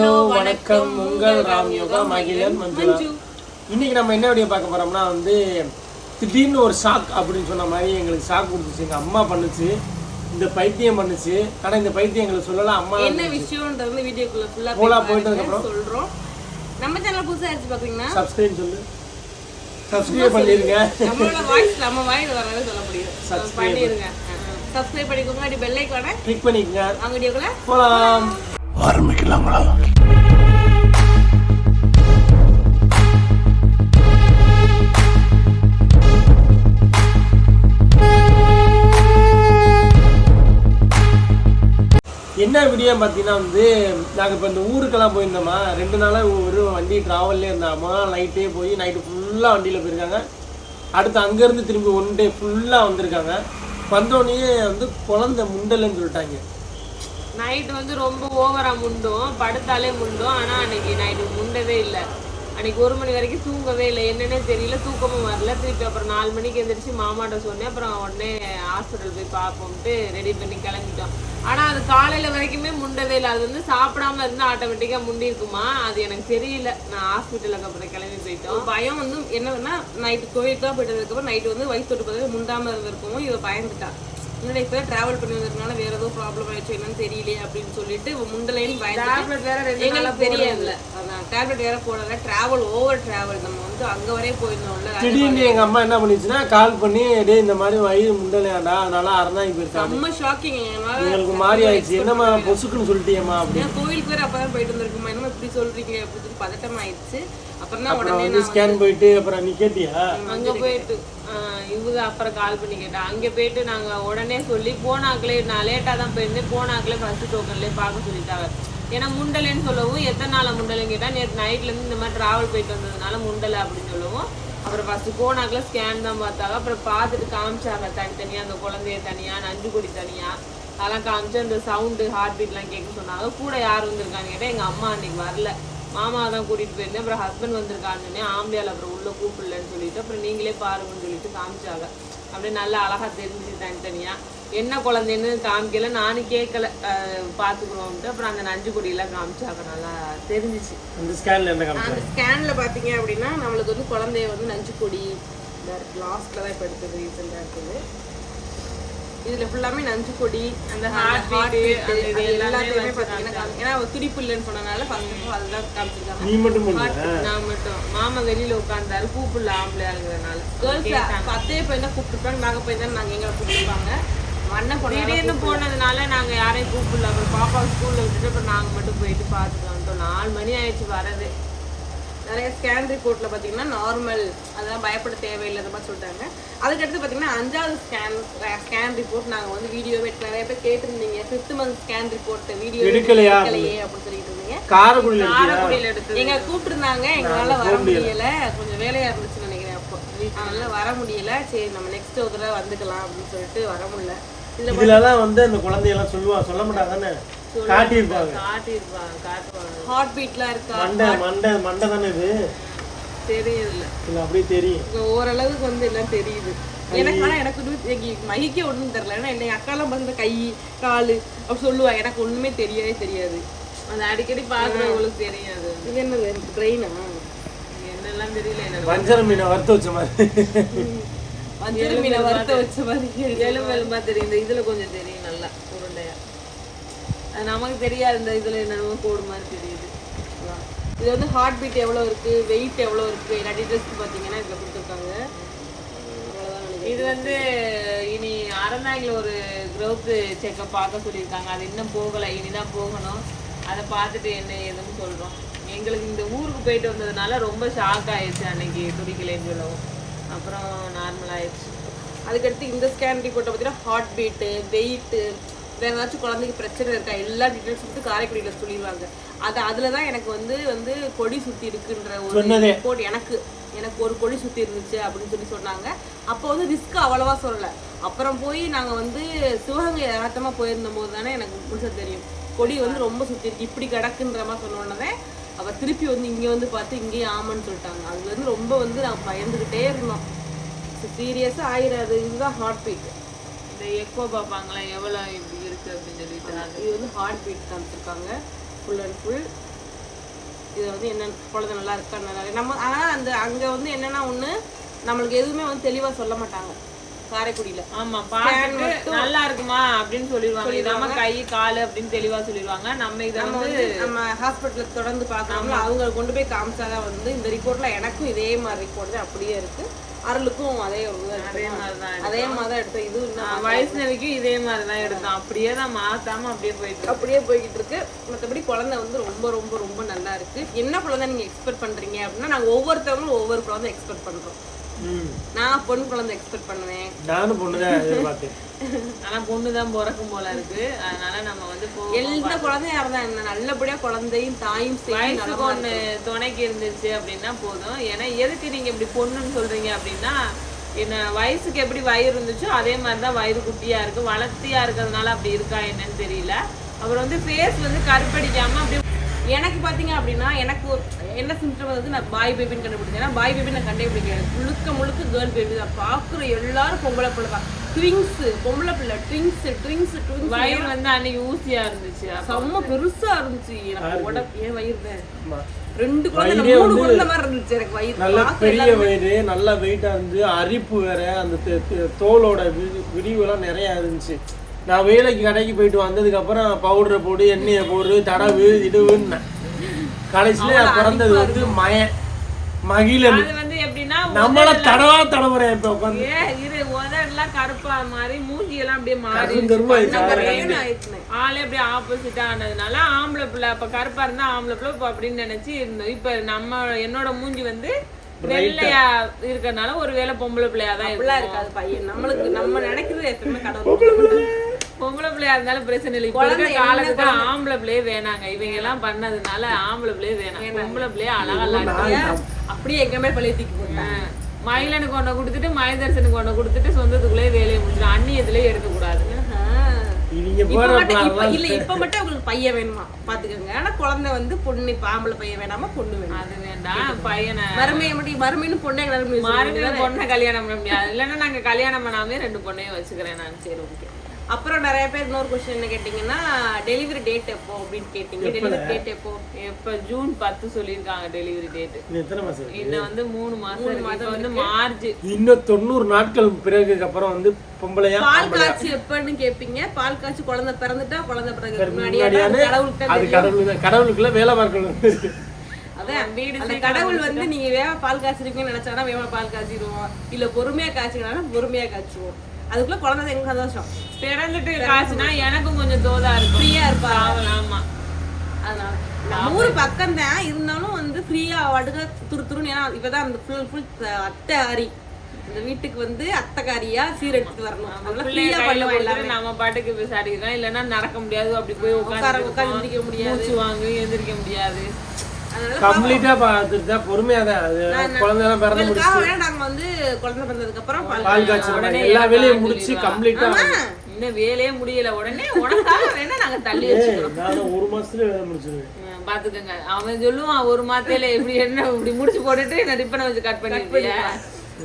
Hello வணக்கம், உங்கள் ராம் யோகா மகிழன் மஞ்சுளா. இன்னைக்கு நம்ம என்ன வீடியோ பார்க்க போறோம்னா திடீர்னு ஒரு ஷாக் அப்படின்னு சொன்ன மாதிரி எங்களுக்கு ஷாக் கொடுத்துச்சு. எங்கள் அம்மா பண்ணுச்சு, இந்த பைத்தியம் பண்ணுச்சு. ஆனால் இந்த பைத்தியம் எங்களுக்கு சொல்லலாம். அம்மா என்ன விஷயம்ன்றது வீடியோக்குள்ள ஃபுல்லா போயிட்டதுக்கப்புறம் சொல்றோம். நம்ம சேனல் புதுசாக ஆச்சு பார்த்தீங்கன்னா சப்ஸ்கிரைப் பண்ணிருங்க. நம்மளோட வாய்ஸ் நம்ம வாயில வரவே சொல்ல முடியும். பண்ணிருங்க, சப்ஸ்கிரைப் பண்ணிக்கோங்க. அப்படி பெல் ஐகானை கிளிக் பண்ணிக்கங்க. அவங்க வீடியோக்குள்ள போலாம். ஆரம்பிக்கலாங்களா? என்ன வீடியோ பார்த்தீங்கன்னா நாங்கள் இப்போ இந்த ஊருக்கெல்லாம் போயிருந்தோமா, 2 நாளாக ஒரு வண்டி ட்ராவல்லே இருந்தாமா. நைட்டே போய் நைட்டு ஃபுல்லாக வண்டியில் போயிருக்காங்க. அடுத்து அங்கேருந்து திரும்பி 1 டே ஃபுல்லாக வந்திருக்காங்க. வந்தோடனே குழந்தை முண்டலைன்னு சொல்லிட்டாங்க. நைட்டு ரொம்ப ஓவரா முண்டும், படுத்தாலே முண்டும். ஆனால் அன்னைக்கு நைட்டு முண்டவே இல்லை. அன்னைக்கு 1 மணி வரைக்கும் தூங்கவே இல்லை. என்னன்னே தெரியல, தூக்கமும் வரல. திருப்பி அப்புறம் 4 மணிக்கு எழுந்திரிச்சு மாமாட்ட சொன்னேன். அப்புறம் உடனே ஹாஸ்பிட்டல் போய் பார்ப்போம்ட்டு ரெடி பண்ணி கிளம்பிட்டோம். ஆனால் அது காலையில் வரைக்குமே முண்டவே இல்லை. அது சாப்பிடாம இருந்தால் ஆட்டோமேட்டிக்காக முண்டி இருக்குமா, அது எனக்கு தெரியல. நான் ஹாஸ்பிட்டலுக்கு அப்புறம் கிளம்பி போயிட்டோம். பயம் என்னன்னா, நைட்டு கோயிலுக்காக போயிட்டதுக்கப்புறம் நைட்டு வயிற்று போது முண்டாமல் இருந்திருக்கும். இவ பயந்துட்டா. முன்னாடி இப்போ ட்ராவல் பண்ணி வந்ததுனால வேற ஏதோ ப்ராப்ளம் ஆயிடுச்சு என்னன்னு தெரியலையே அப்படின்னு சொல்லிட்டு முண்டலைன்னு டேப்லெட் வேற எங்களுக்கு தெரியல. அதான் டேப்லெட் வேற போடல. ஓவர் டிராவல் நம்ம அங்க வரையே போயிருந்தோம்ல. திடீர்னு எங்க அம்மா என்ன பண்ணிச்சுன்னா கால் பண்ணி டே இந்த மாதிரி வயிறு முண்டலையாண்டா, அதனால அறந்தாங்க போயிருக்காங்க. ரொம்ப ஷாக்கிங். எங்களுக்கு மாறி ஆயிடுச்சு. என்னம்மா பொசுக்குன்னு சொல்லிட்டியம்மா அப்படின்னு. கோயிலுக்கு வேற அப்பதான் போயிட்டு வந்திருக்குமா, என்னமா இப்படி சொல்றீங்க அப்படின்னு பதட்டம் ஆயிடுச்சு. அப்புறம் உடனே ஸ்கேன் போயிட்டு அப்புறம் நீ கேட்டியா? அங்க போயிட்டு இவங்க அப்புறம் கால் பண்ணி கேட்டா. அங்கே போயிட்டு நாங்க உடனே சொல்லி போனாக்களே, நான் லேட்டா தான் போயிருந்தேன், போனாக்களே ஃபர்ஸ்ட் டோக்கன்லேயே பார்க்க சொல்லிட்டாங்க. ஏன்னா முண்டலைன்னு சொல்லவும் எத்தனை நாள் முண்டலைன்னு கேட்டால் நேற்று நைட்லேருந்து இந்த மாதிரி ட்ராவல் போயிட்டு வந்ததுனால முண்டலை அப்படின்னு சொல்லவும் அப்புறம் ஃபஸ்ட்டு போனாக்கல ஸ்கேன் தான் பார்த்தாங்க. அப்புறம் பார்த்துட்டு காமிச்சாங்க தனித்தனியாக, அந்த குழந்தைய தனியாக, நஞ்சு கொடி தனியாக, அதெல்லாம் காமிச்சு அந்த சவுண்டு ஹார்ட் பீட்லாம் கேட்க சொன்னாங்க. கூட யார் வந்திருக்காங்க கேட்டால் எங்கள் அம்மா அன்னைக்கு வரல, மாமா தான் கூட்டிகிட்டு போயிருந்தேன். அப்புறம் ஹஸ்பண்ட் வந்திருக்காங்கன்னே ஆம்பளையால் அப்புறம் உள்ளே கூப்பிடலன்னு சொல்லிட்டு அப்புறம் நீங்களே பாருங்கன்னு சொல்லிட்டு காமிச்சாங்க. அப்படியே நல்லா அழகாக தெரிஞ்சுச்சு தனித்தனியாக. என்ன குழந்தைன்னு காமிக்கல, நானும் கேட்கல, பார்த்துக்குறோம்ட்டு. அப்புறம் அந்த நஞ்சு கொடியெல்லாம் காமிச்சாங்க, நல்லா தெரிஞ்சிச்சு. அந்த ஸ்கேனில் பார்த்தீங்க அப்படின்னா நம்மளுக்கு குழந்தைய நஞ்சு கொடி லாஸ்ட்டில் தான் இப்போ எடுத்தது, ரீசெண்டாக இருக்குது. இதில் ஃபுல்லாமே நஞ்சு கொடி, அந்த ஹார்ட் பீட் எல்லாத்தையுமே பார்த்தீங்கன்னா, ஏன்னா துடிப்பு இல்லைன்னு சொன்னனால ஃபர்ஸ்ட் அதுதான் காமிச்சிருக்காங்க. நான் மட்டும், மாமா வெளியில் உட்காந்தாரு கூப்பிடல ஆம்பளையாளுங்கிறனால. கேர்ள்ஸ் பத்தே போய் தான் கூப்பிட்டுருப்பாங்க, நாங்கள் போய் தான் நாங்கள் எங்களை கூப்பிட்டுருப்பாங்க. திடீர்னு போனதுனால நாங்கள் யாரையும் கூப்பிடல. அப்புறம் பாப்பா ஸ்கூலில் விட்டுட்டு அப்புறம் நாங்கள் மட்டும் போயிட்டு பார்த்துட்டு வந்துட்டோம். 4 மணி ஆயிடுச்சு வரது. நிறைய ஸ்கேன் ரிப்போர்ட்டில் பார்த்தீங்கன்னா நார்மல், அதெல்லாம் பயப்பட தேவையில்லாத மாதிரி சொல்லிட்டாங்க. அதுக்கடுத்து பார்த்தீங்கன்னா 5வது ஸ்கேன் ரிப்போர்ட் நாங்கள் வீடியோவே நிறைய பேர் கேட்டிருந்தீங்க. 5th month scan report video எடுக்கலையே அப்படின்னு சொல்லிட்டு இருந்தீங்க. காரைக்குடியில் எடுத்து எங்களை கூப்பிட்டுருந்தாங்க. எங்களால் வர முடியலை, கொஞ்சம் வேலையாக இருந்துச்சுன்னு நினைக்கிறேன். அப்போ அதனால வர முடியலை. சரி நம்ம நெக்ஸ்ட் ஒரு தடவை வந்துக்கலாம் அப்படின்னு சொல்லிட்டு வர முடியல. இதெல்லாம் அந்த குழந்தையெல்லாம் சொல்ல மாட்டாங்க, காட்டியிருப்பாங்க. ஹார்ட் பீட்லாம் இருக்கா, மண்டை தானே இது தெரியல, அப்படியே தெரியும். ஓரளவுக்கு எல்லாம் தெரியுது எனக்கு. ஆனால் எனக்கு மகிக்க ஒன்றும் தெரியல. ஏன்னா என் அக்காலாம் பார்த்து கை காலு அப்படி சொல்லுவாங்க. எனக்கு ஒன்றுமே தெரியாது. அது அடிக்கடி பார்க்குறவங்களுக்கு தெரியாது. இது என்னது, எனக்கு ட்ரெயினா என்னெல்லாம் தெரியல. எனக்கு வஞ்சர மீனை வறுத்து வச்ச மாதிரி, வஞ்சர மீனை வறுத்த வச்ச மாதிரி எலும்பா தெரியும். இந்த இதில் கொஞ்சம் தெரியும் நல்லா உருண்டையா. அது நமக்கு தெரியாது, இந்த இதில் என்னென்னமோ கோடு மாதிரி தெரியுது. இது ஹார்ட் பீட் எவ்வளோ இருக்குது, வெயிட் எவ்வளோ இருக்குது, எல்லா டீட்டெயில்ஸ் பார்த்தீங்கன்னா இதில் கொடுத்துருக்காங்க. இது இனி அறந்தாங்கில் ஒரு க்ரோத் செக்கப் பார்க்க சொல்லியிருக்காங்க. அது இன்னும் போகலை, இனிதான் போகணும். அதை பார்த்துட்டு என்ன ஏதுன்னு சொல்கிறோம். எங்களுக்கு இந்த ஊருக்கு போயிட்டு வந்ததுனால ரொம்ப ஷாக் ஆயிடுச்சு அன்னைக்கு, துடிக்கலைன்னு சொல்லவும். அப்புறம் நார்மல் ஆயிடுச்சு. அதுக்கடுத்து இந்த ஸ்கேன் ரிப்போர்ட்டை பார்த்தீங்கன்னா ஹார்ட் பீட்டு, வெயிட்டு, வேறு ஏதாச்சும் குழந்தைக்கு பிரச்சனை இருக்கா, எல்லா டீட்டெயில்ஸ் காரைக்குடியில் சொல்லிடுவாங்க. அதில் தான் எனக்கு கொடி சுற்றி இருக்குன்ற ஒரு ரிப்போர்ட் எனக்கு ஒரு கொடி சுற்றி இருந்துச்சு அப்படின்னு சொன்னாங்க. அப்போ ரிஸ்க் அவ்வளவா சொல்லலை. அப்புறம் போய் நாங்கள் சிவகங்கை யதார்த்தமாக போயிருந்த போது தானே எனக்கு புதுசாக தெரியும் கொடி ரொம்ப சுற்றி இருக்கு, இப்படி கிடக்குன்ற மாதிரி சொன்னோன்னே அவள் திருப்பி இங்கே பார்த்து இங்கேயும் ஆமான்னு சொல்லிட்டாங்க. அதுலேருந்து ரொம்ப நாங்கள் பயந்துக்கிட்டே இருந்தோம். சீரியஸாக ஆயிடாது. இதுதான் ஹார்ட் பீட். இந்த எக்கோ பார்ப்பாங்களா எவ்வளோ இப்படி இருக்குது அப்படின்னு சொல்லிட்டு இது ஹார்ட் பீட் காமிச்சிருக்காங்க ஃபுல் அண்ட் ஃபுல். இது வந்து என்ன குழந்தை நல்லா இருக்கா நல்லா இருக்கு நம்ம. ஆனால் அந்த அங்கே வந்து என்னன்னா ஒன்று நம்மளுக்கு எதுவுமே வந்து தெளிவாக சொல்ல மாட்டாங்க காரைக்குடியில. ஆமா, பாத்துட்டு நல்லா இருக்குமா அப்படின்னு சொல்லிடுவாங்க. இதாம கை காலு அப்படின்னு தெளிவா சொல்லிடுவாங்க. நம்ம இதை வந்து நம்ம ஹாஸ்பிட்டலுக்கு தொடர்ந்து பார்க்கறோம்ல, அவங்க கொண்டு போய் காமிச்சாதான் வந்து இந்த ரிப்போர்ட்ல எனக்கும் இதே மாதிரி ரிப்போர்ட் தான் அப்படியே இருக்கு, அருளுக்கும் அதே மாதிரிதான் எடுத்தோம். இது வைஷ்ணவிக்கும் இதே மாதிரிதான் எடுத்தோம். அப்படியே தான் மாத்தாம அப்படியே போய்கிட்டு இருக்கு. மற்றபடி குழந்தை வந்து ரொம்ப ரொம்ப ரொம்ப நல்லா இருக்கு. என்ன குழந்தை நீங்க எக்ஸ்பெக்ட் பண்றீங்க அப்படின்னா, நாங்க ஒவ்வொருத்தவங்களும் ஒவ்வொரு குழந்தை எக்ஸ்பெக்ட் பண்றோம். நான் பொண்ணு குழந்தை எக்ஸ்பெக்ட் பண்ணுவேன். நானும் பொண்ணுதான் எதிர்பார்த்தேன். ஆனா பொண்ணுதான் பிறக்கும் போல இருக்கு. அதனால நம்ம வந்து எந்த குழந்தையா இருந்தா என்ன, நல்லபடியா குழந்தையும் தாயும் வயசுக்கு ஒண்ணு துணைக்கு இருந்துச்சு அப்படின்னா போதும். ஏன்னா எதுக்கு நீங்க இப்படி பொண்ணுன்னு சொல்றீங்க அப்படின்னா, என்ன வயசுக்கு எப்படி வயிறு இருந்துச்சோ அதே மாதிரிதான் வயிறு குட்டியா இருக்கு. வளர்த்தியா இருக்கிறதுனால அப்படி இருக்கா என்னன்னு தெரியல. அப்புறம் வந்து ஃபேஸ் வந்து கருப்படிக்காம அப்படி. எனக்கு பார்த்தீங்க அப்படின்னா எனக்கு என்ன சிம்டம் வந்து நான் பாய் பேபின்னு கண்டுபிடிச்சேன். பாய் பேபி நான் கண்டுபிடிக்கிறேன். முழுக்க கேர்ள் பேபி தான். பார்க்குற எல்லாரும் பொம்பளை பிள்ளை தான். ட்விங்ஸ் பொம்பளை பிள்ளை ட்விங்ஸ் வயிறு வந்து அன்னைக்கு ஊசியா இருந்துச்சு. செம்ம பெருசா இருந்துச்சு. எனக்கு உடம்பு ஏன் வயிறு 2 குழந்தை 3 குழந்தை மாதிரி இருந்துச்சு எனக்கு வயிறு. நல்ல பெரிய வயிறு, நல்லா வெயிட்டா இருந்து, அரிப்பு வேற, அந்த தோலோட விரிவுலாம் நிறைய இருந்துச்சு. நான் வேலைக்கு கடைக்கு போயிட்டு வந்ததுக்கு அப்புறம் பவுடரை போடு, எண்ணெயை போடு, தடவு இதுவுன்னு கடைசியில பிறந்தது வந்து மகிழன். அது வந்து எப்படின்னா நம்மள தடவுறேன். இப்ப உட்காந்து உதடெல்லாம் கருப்பா மாறி மூஞ்சி எல்லாம் அப்படியே மாறி ஆளே அப்படியே ஆப்போசிட்டா ஆனதுனால ஆம்பளை பிள்ளை அப்ப கருப்பா இருந்தா ஆம்பளை பிள்ளை அப்படின்னு நினைச்சு இருந்தோம். இப்ப என்னோட மூஞ்சி வந்து வெள்ளையா இருக்கறனால ஒருவேளை பொம்பளை பிள்ளையாதான் இருக்காது பையன். நம்மளுக்கு நம்ம நினைக்கிறது எப்பவுமே கடவுள். பொம்பளை பிள்ளையா இருந்தாலும் பிரச்சனை இல்லை. இப்ப காலத்துக்கு ஆம்பளை பிள்ளையே வேணாங்க. இவங்க எல்லாம் பண்ணதுனால ஆம்பளை பிள்ளையே வேணாம். பொம்பளை பிள்ளைய அழகா அப்படியே எங்க மேல பழைய தூக்கி போட்டாங்க. மயிலனுக்கு ஒண்ணு கொடுத்துட்டு மயதர்சனுக்கு ஒண்ணு கொடுத்துட்டு சொந்தத்துக்குள்ளே வேலையை முடிச்சிடும். அந்நியத்திலேயே எடுக்கக்கூடாது. இப்ப மட்டும் உங்களுக்கு பையன் வேணுமா பாத்துக்கோங்க. ஆனா குழந்தை வந்து பொண்ணு ஆம்பளை பையன் வேணாமா பொண்ணு வேணும். அது வேண்டாம். பையனை மறுமையின்னு பொண்ணை பொண்ணை கல்யாணம் பண்ண முடியாது. இல்லைன்னா நாங்க கல்யாணம் பண்ணாமே 2 பொண்ணையும் வச்சுக்கிறேன் நான். சரி ஓகே. அப்புறம் நிறைய பேர் இன்னொரு கொஸ்டின் என்ன கேட்டீங்கன்னா, டெலிவரி டேட் எப்போ அப்படின்னு கேட்டீங்க. டெலிவரி டேட் எப்போ ஜூன் 10 சொல்லியிருக்காங்க டெலிவரி டேட். இன்னும் வந்து 3 மாசம் வந்து மார்ச். இன்னும் 90 நாட்கள் பிறகு அப்புறம் வந்து பொம்பளையா. பால் காய்ச்சி எப்பன்னு கேட்பீங்க. பால் காய்ச்சி குழந்தை பிறந்துட்டா குழந்தை பிறகு கடவுளுக்குள்ள வேலை பார்க்கணும். அதான் அந்த கடவுள் வந்து நீங்க வேக பால் காய்ச்சிருக்கீங்கன்னு நினைச்சானா வேக பால் காய்ச்சிடுவோம். இல்ல பொறுமையா காய்ச்சிக்கலாம் பொறுமையா காய்ச்சுவோம். அதுக்குள்ள குழந்தை எங்க சந்தோஷம். பிறந்துட்டு காய்ச்சினா எனக்கும் கொஞ்சம் தோதா இருக்கும். ஃப்ரீயா இருப்பா. ஆமா. அதனால நம்ம ஊர் பக்கம் தான் இருந்தாலும் வந்து ஃப்ரீயா அடுக்க துருத்துருன்னு. ஏன்னா இப்பதான் அந்த ஃபுல் அத்தை ஆரி இந்த வீட்டுக்கு வந்து அத்தைக்காரியா சீர் எடுத்துட்டு வரணும். அதெல்லாம் ஃப்ரீயா பண்ணுவோம். நம்ம பாட்டுக்கு விசாரிக்கலாம். இல்லைன்னா நடக்க முடியாது. அப்படி போய் உட்காந்து எந்திரிக்க முடியாது. வாங்க எந்திரிக்க முடியாது. கம்ப்ளீட்டா பாத்துட்டா பொறுமையா தான் குழந்தை எல்லாம் பிறந்து முடிச்சு நாங்க வந்து குழந்தை பிறந்ததுக்கு அப்புறம் பால் காய்ச்சி எல்லா வேலையும் முடிச்சு கம்ப்ளீட்டா. இன்னும் வேலையே முடியல. உடனே உனக்காக வேணா நாங்க தள்ளி வச்சுக்கிறோம். நான் 1 மாசத்துல வேலை முடிச்சிருவேன். பாத்துக்கங்க. அவன் சொல்லுவான் 1 மாசத்துல எப்படி என்ன இப்படி முடிச்சு போட்டுட்டு என்ன ரிப்பனை வச்சு கட் பண்ணிருப்பியா.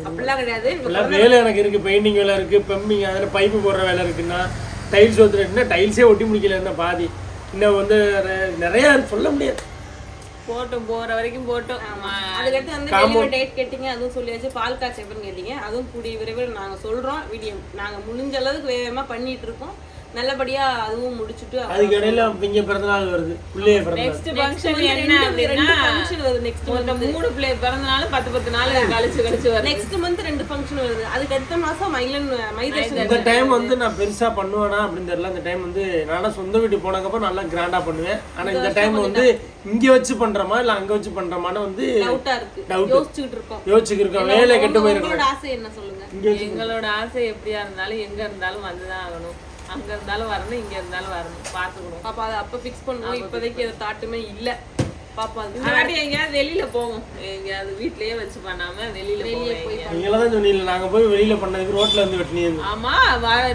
அப்படிலாம் கிடையாது. வேலை எனக்கு இருக்கு. பெயிண்டிங் வேலை இருக்கு, பெம்பிங், அதுல பைப்பு போடுற வேலை இருக்குன்னா, டைல்ஸ் ஒத்துனா டைல்ஸே ஒட்டி முடிக்கல என்ன பாதி. இன்னும் வந்து நிறைய சொல்ல முடியாது. போட்டோம் போற வரைக்கும் போட்டோம். அதுக்கடுத்து வந்து டெலிவரி டேட் கேட்டீங்க. அதுவும் சொல்லியாச்சு. பால் காய்ச்சி எப்பன்னு கேட்டீங்க. அதுவும் கூடிய விரைவில் நாங்க சொல்றோம். வீடியோ நாங்க முடிஞ்ச அளவுக்கு வேகமா பண்ணிட்டு இருக்கோம். நல்லபடியா அதுவும் முடிச்சிட்டு அதுக்கு இடையில இங்க பிறந்த நாள் வருது. பிள்ளைய பிறந்த நெக்ஸ்ட் ஃபங்க்ஷன் என்ன அப்படினா ஃபங்க்ஷன் வருது. நெக்ஸ்ட் மந்த் 3 பிள்ளை பிறந்த நாள் 10 நாள் கழிச்சு வருது. நெக்ஸ்ட் மந்த் 2 ஃபங்க்ஷன் வருது. அதுக்கு அடுத்த மாசம் மைதர்சன். இந்த டைம் வந்து நான் பெருசா பண்ணுவேனா அப்படின்னு தெரியல. இந்த டைம் வந்து நானா சொந்த வீட்டுக்கு போனதுக்கு அப்புறம் நல்லா கிராண்டா பண்ணுவேன். ஆனா இந்த டைம் வந்து இங்க வச்சு பண்றமா இல்ல அங்க வச்சு பண்றமான்னு வந்து டவுட்டா இருக்கு. யோசிச்சுட்டு இருக்கோம். வேலை கெட்டு போயிருக்கு. உங்களோட ஆசை என்ன சொல்லுங்க. எங்களோட ஆசை எப்படியா இருந்தாலும் எங்க இருந்தாலும் வந்துதான் ஆகணும். அங்க இருந்தாலும் வரணும், இங்க இருந்தாலும் வரணும். பாத்துக்கணும் பாப்பா. அதை அப்ப பிக்ஸ் பண்ணுவோம். இப்போதைக்கு எந்த தாட்டுமே இல்ல பாப்பா. எங்கேயாவது வெளியில போவோம். எங்கேயாவது வீட்லயே வச்சு பண்ணாம வெளியில போய் நீங்களாதான் சொன்னீங்க நாங்க போய் வெளியில பண்ணதுக்கு ரோட்ல இருந்து வெட்டினீங்க. ஆமா,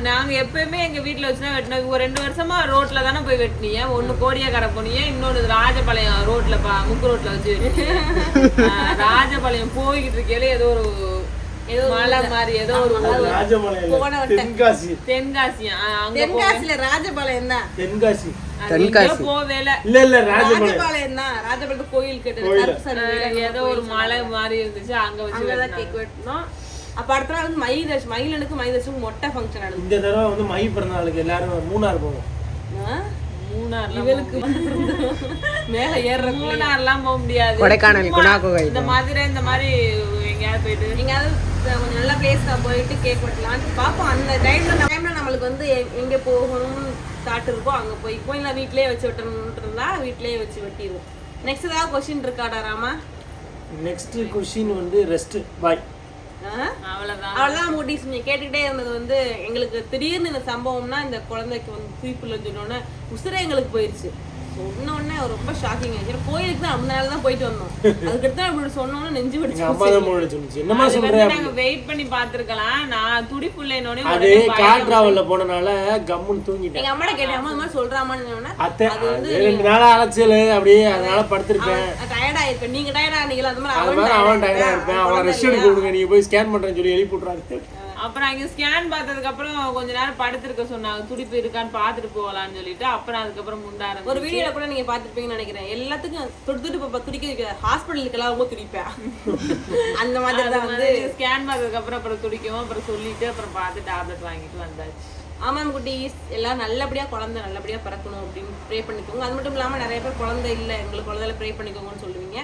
நாங்க எப்பயுமே எங்க வீட்டுல வச்சுதான் வெட்டினது. ஒரு 2 வருஷமா ரோட்ல தானே போய் வெட்டினீங்க. ஒண்ணு கோடியா கடை போனீங்க, இன்னொன்னு ராஜபாளையம் ரோட்ல முக்கு ரோட்ல வச்சு ராஜபாளையம் போய்கிட்டு இருக்கையில ஏதோ மலை மாதிரி ஏதோ ஒரு தென்காசி. தென்காசியா? தென்காசில ராஜபாளையம் தான். தென்காசி போவேல இல்ல ராஜபாளையம் ராஜபாளையம் தான். ராஜபாளையம் கோயில் கேட்டது ஏதோ ஒரு மலை மாதிரி இருந்துச்சு, அங்க வச்சு அங்கதான் கேக் வெட்டணும். அப்ப அடுத்த நாள் வந்து மயிலனுக்கு மைதர்ஷனுக்கு மொட்டை ஃபங்க்ஷன் நடக்கும். இந்த தடவை வந்து மை பிறந்த நாளுக்கு எல்லாரும் மூணார் போவோம். இவளுக்கு மேல ஏற மூணார்லாம் போக முடியாது, கொடைக்கானல் இந்த மதுரை இந்த மாதிரி எங்கேயாவது போயிட்டு எங்கேயாவது கொஞ்சம் நல்ல பிளேஸ்ல போயிட்டு கேக் வெட்டலான்னு பாப்போம். அந்த டைம்ல நம்மளுக்கு வந்து எங்க போகணும்னு தாட் இருக்கோ அங்க போய் கோயில வீட்லயே வச்சு வெட்டணும்னு இருந்தா வீட்லயே வச்சு வெட்டிடுவோம். நெக்ஸ்ட் ஏதாவது கொஸ்டின் இருக்காடா ராமா? நெக்ஸ்ட் கொஸ்டின் வந்து ரெஸ்ட் பாய். அவ்வளவுதான் மூட்டிஸ் நீங்க கேட்டுக்கிட்டே இருந்தது வந்து எங்களுக்கு திடீர்னு இந்த சம்பவம்னா இந்த குழந்தைக்கு வந்து தூய்ப்புலன்னு சொன்னோன்னே உசுரே எங்களுக்கு போயிடுச்சு. சொன்ன உடனே ரொம்ப ஷாக்கிங் ஆயிடுச்சு. கோயிலுக்கு தான் அந்த நாள் தான் போயிட்டு வந்தோம். அதுக்கடுத்து அப்படி சொன்னோன்னு நெஞ்சு வெடிச்சு. என்னமா சொல்றேன், நாங்க வெயிட் பண்ணி பாத்துருக்கலாம். நான் துடிப்புள்ளேனோனே அது கார் டிராவல்ல போனனால கம்முன்னு தூங்கிட்டேன். எங்க அம்மாட்ட கேட்டேன், அம்மா இந்த மாதிரி சொல்றாமான்னு. அது வந்து 2 நாளா அலைச்சல் அப்படியே, அதனால படுத்திருப்பேன். டயர்டா இருப்பேன். நீங்க டயர்டா இருந்தீங்களா? அந்த மாதிரி அவன் டயர்டா இருப்பேன். அவன் ரெஸ்ட் எடுக்க விடுங்க, நீங்க போய் ஸ்கேன் பண்றேன்னு சொல்லி எழுப்பி விட்றாரு. அப்புறம் அங்க ஸ்கேன் பார்த்ததுக்கு அப்புறம் கொஞ்ச நேரம் படுத்திருக்க சொன்னாங்க, துடிப்பு இருக்கான்னு பாத்துட்டு போகலான்னு சொல்லிட்டு. அப்புறம் அதுக்கப்புறம் முண்டார ஒரு வீடியோல கூட நீங்க பாத்துருப்பீங்கன்னு நினைக்கிறேன். எல்லாத்துக்கும் துடிப்பு துடிக்க ஹாஸ்பிட்டலுக்கு எல்லாம் ரொம்ப துடிப்பேன். அந்த மாதிரி தான் வந்து ஸ்கேன் பார்த்ததுக்கு அப்புறம் துடிக்கும். அப்புறம் சொல்லிட்டு அப்புறம் பார்த்து டேப்லெட் வாங்கிட்டு வந்தாச்சு. ஆமாம் குட்டீஸ், எல்லாம் நல்லபடியா குழந்தை நல்லபடியா பிறக்கணும் அப்படின்னு ப்ரே பண்ணிக்கோங்க. அது மட்டும் இல்லாம நிறைய பேர் குழந்தை இல்லை எங்களுக்கு குழந்தைல ப்ரே பண்ணிக்கோங்கன்னு சொல்லுவீங்க.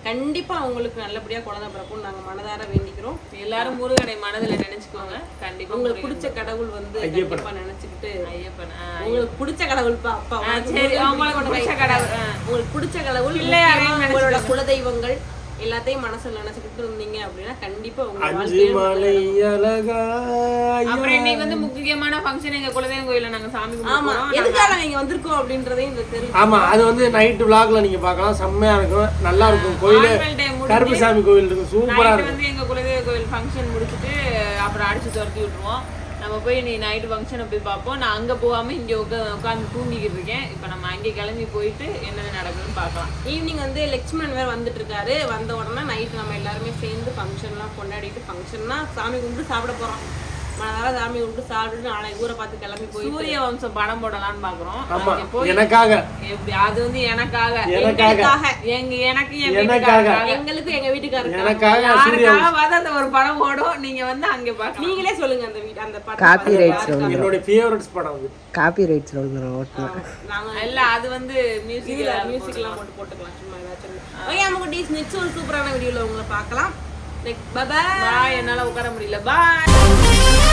கண்டிப்பா உங்களுக்கு நல்லபடியா குழந்தை பிறக்கும் நாங்க மனதார வேண்டிக்கிறோம். எல்லாரும் முருகனை மனதுல நினைச்சுக்கோங்க. கண்டிப்பா உங்களுக்கு பிடிச்ச கடவுள் வந்து கண்டிப்பா நினைச்சுக்கிட்டு ஐயப்பன் உங்களுக்கு பிடிச்ச கடவுள் அப்பா சரி, உங்களுக்கு பிடிச்ச கடவுள் உங்களுக்கு பிடிச்ச கடவுள் உங்களோட குலதெய்வங்கள் எல்லாத்தையும் மனசுல நினைச்சுக்கிட்டு இருந்தீங்க அப்படின்னா கண்டிப்பா அப்புறம் இன்னைக்கு வந்து முக்கியமான ஃபங்க்ஷன் எங்க குலதெய்வம் கோயில்ல நாங்க சாமி கும்பிடுறோம். எதுக்காக நீங்க வந்திருக்கோம் அப்படின்றதையும் இந்த தெரியும். ஆமா, அது வந்து நைட் vlogல நீங்க பார்க்கலாம். செம்மையா இருக்கும், நல்லா இருக்கும். கோயிலே கருப்புசாமி கோயில் இருக்கும், சூப்பரா இருக்கும். வந்து எங்க குலதெய்வ கோயில் ஃபங்க்ஷன் முடிச்சிட்டு அப்புறம் அடிச்சு துரத்தி விட்டுருவோம். நம்ம போய் நீ நைட் ஃபங்க்ஷனை போய் பார்ப்போம். நான் அங்கே போகாமல் இங்கே உட்காந்து தூங்கிக்கிட்டு இருக்கேன். இப்போ நம்ம அங்கே கிளம்பி போயிட்டு என்னென்ன நடக்குதுன்னு பார்க்கலாம். ஈவினிங் வந்து லட்சுமணன் வேறு வந்துட்டு இருக்காரு. வந்த உடனே நைட்டு நம்ம எல்லாருமே சேர்ந்து ஃபங்க்ஷன்லாம் கொண்டாடிட்டு ஃபங்க்ஷன்னா சாமி கும்பிட்டு சாப்பிட போகிறோம். மனதார சாமி கும்பிட்டு சாப்பிட்டுட்டு நாளைக்கு ஊரை பார்த்து கிளம்பி போய் சூரிய வம்சம் படம் போடலான்னு பாக்குறோம். எனக்காக அது வந்து எனக்காக எங்களுக்கு எங்க வீட்டுக்காரங்க அந்த ஒரு படம் ஓடும். நீங்க வந்து அங்க பாக்க நீங்களே சொல்லுங்க. அந்த வீட்டு அந்த படம் காப்பி ரைட்ஸ் என்னோட ஃபேவரட்ஸ் படம் அது. காப்பி ரைட்ஸ் ஓட்டுறோம் நாங்க இல்ல அது வந்து மியூசிக்லாம் போட்டுக்கலாம் சும்மா ஏதாச்சும். ஓகே நம்ம குட்டீஸ் நெக்ஸ்ட் ஒரு சூப்பரான வீடியோல உங்களை பார்க்கலாம். Bye bye. என்னால உட்கார முடியல. பாய்.